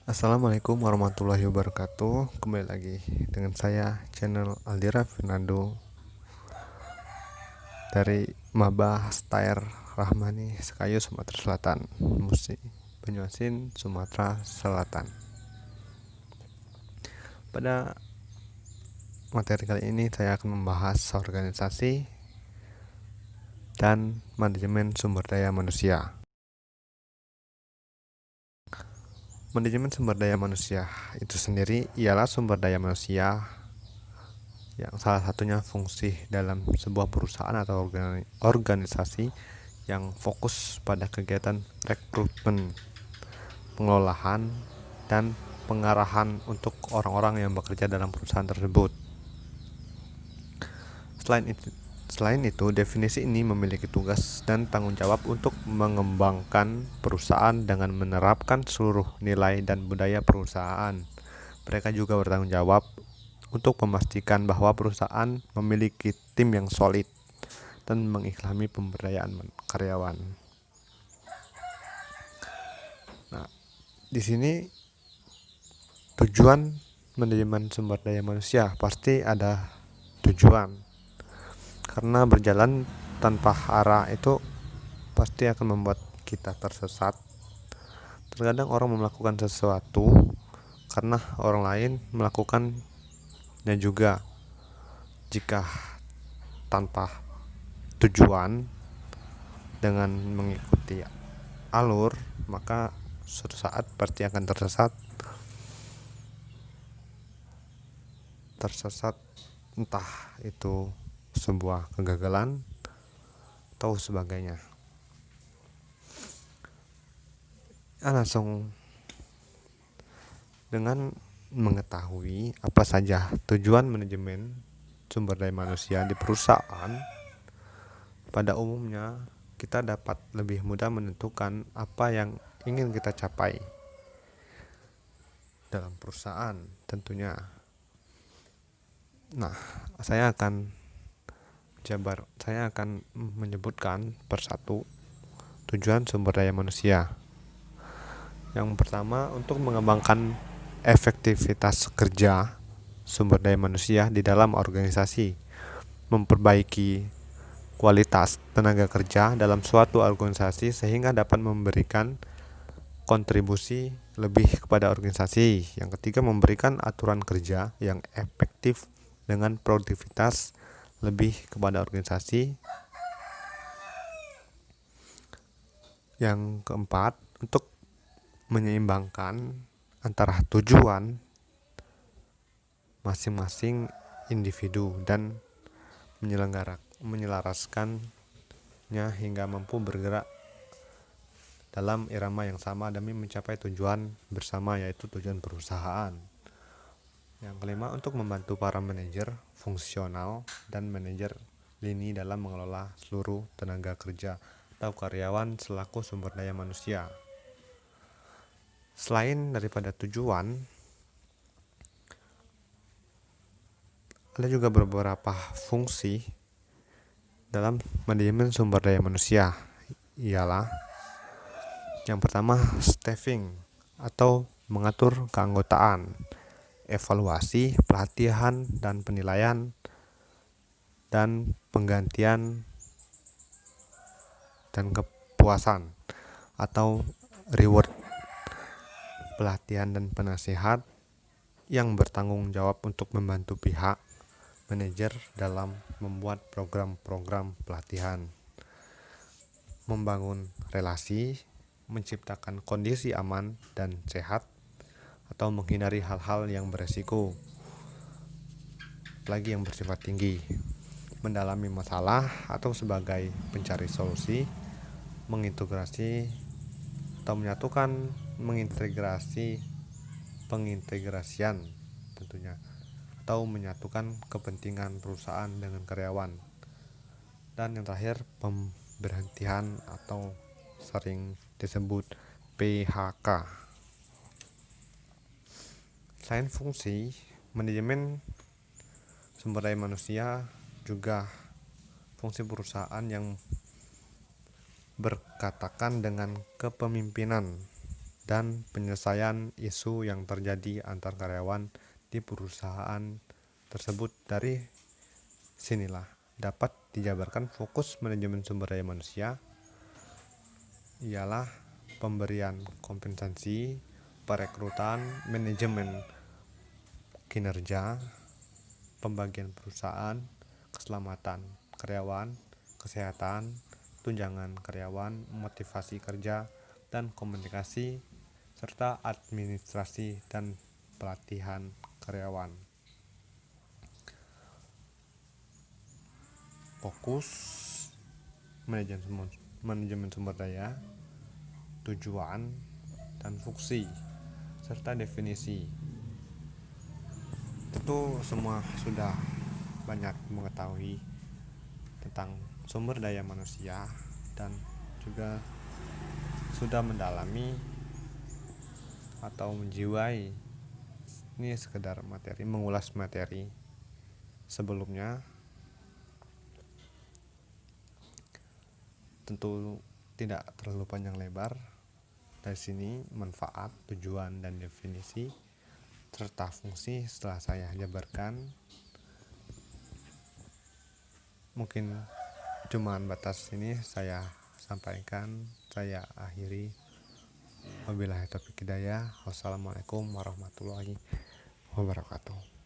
Assalamualaikum warahmatullahi wabarakatuh. Kembali lagi dengan saya channel Aldira Fernando dari Maba Stair Rahmani Sekayu Sumatera Selatan, Musi Banyuasin Sumatera Selatan. Pada materi kali ini saya akan membahas organisasi dan manajemen sumber daya manusia. Manajemen sumber daya manusia itu sendiri ialah sumber daya manusia yang salah satunya fungsi dalam sebuah perusahaan atau organisasi yang fokus pada kegiatan rekrutmen, pengelolaan, dan pengarahan untuk orang-orang yang bekerja dalam perusahaan tersebut. Selain itu, definisi ini memiliki tugas dan tanggung jawab untuk mengembangkan perusahaan dengan menerapkan seluruh nilai dan budaya perusahaan. Mereka juga bertanggung jawab untuk memastikan bahwa perusahaan memiliki tim yang solid dan mengikhlami pemberdayaan karyawan. Nah, di sini tujuan manajemen sumber daya manusia pasti ada tujuan, karena berjalan tanpa arah itu pasti akan membuat kita tersesat. Terkadang orang melakukan sesuatu karena orang lain melakukannya juga. Jika tanpa tujuan dengan mengikuti alur, maka suatu saat pasti akan tersesat entah itu sebuah kegagalan atau sebagainya. Langsung dengan mengetahui apa saja tujuan manajemen sumber daya manusia di perusahaan, pada umumnya kita dapat lebih mudah menentukan apa yang ingin kita capai dalam perusahaan tentunya. Nah, saya akan menyebutkan persatu tujuan sumber daya manusia. Yang pertama, untuk mengembangkan efektivitas kerja sumber daya manusia di dalam organisasi, memperbaiki kualitas tenaga kerja dalam suatu organisasi sehingga dapat memberikan kontribusi lebih kepada organisasi. Yang ketiga, memberikan aturan kerja yang efektif dengan produktivitas lebih kepada organisasi. Yang keempat, untuk menyeimbangkan antara tujuan masing-masing individu dan menyelaraskannya hingga mampu bergerak dalam irama yang sama demi mencapai tujuan bersama, yaitu tujuan perusahaan. Yang kelima, untuk membantu para manajer fungsional dan manajer lini dalam mengelola seluruh tenaga kerja atau karyawan selaku sumber daya manusia. Selain daripada tujuan, ada juga beberapa fungsi dalam manajemen sumber daya manusia, ialah yang pertama, staffing atau mengatur keanggotaan, evaluasi, pelatihan dan penilaian, dan penggantian dan kepuasan atau reward, pelatihan dan penasihat yang bertanggung jawab untuk membantu pihak manajer dalam membuat program-program pelatihan, membangun relasi, menciptakan kondisi aman dan sehat, atau menghindari hal-hal yang beresiko, apalagi yang bersifat tinggi, mendalami masalah atau sebagai pencari solusi, mengintegrasi atau menyatukan pengintegrasian tentunya, atau menyatukan kepentingan perusahaan dengan karyawan. Dan yang terakhir, pemberhentian atau sering disebut PHK. Selain fungsi, manajemen sumber daya manusia juga fungsi perusahaan yang berkatakan dengan kepemimpinan dan penyelesaian isu yang terjadi antar karyawan di perusahaan tersebut. Dari sinilah dapat dijabarkan fokus manajemen sumber daya manusia ialah pemberian kompensasi, perekrutan, manajemen kinerja, pembagian perusahaan, keselamatan karyawan, kesehatan, tunjangan karyawan, motivasi kerja, dan komunikasi, serta administrasi dan pelatihan karyawan. Fokus manajemen sumber daya, tujuan dan fungsi, serta definisi. Tentu semua sudah banyak mengetahui tentang sumber daya manusia dan juga sudah mendalami atau menjiwai. Ini sekedar materi, mengulas materi sebelumnya. Tentu tidak terlalu panjang lebar. Dari sini manfaat, tujuan, dan definisi serta fungsi setelah saya jabarkan. Mungkin cuman batas ini saya sampaikan, saya akhiri. Wabillahi taufiq hidayah. Wassalamualaikum warahmatullahi wabarakatuh.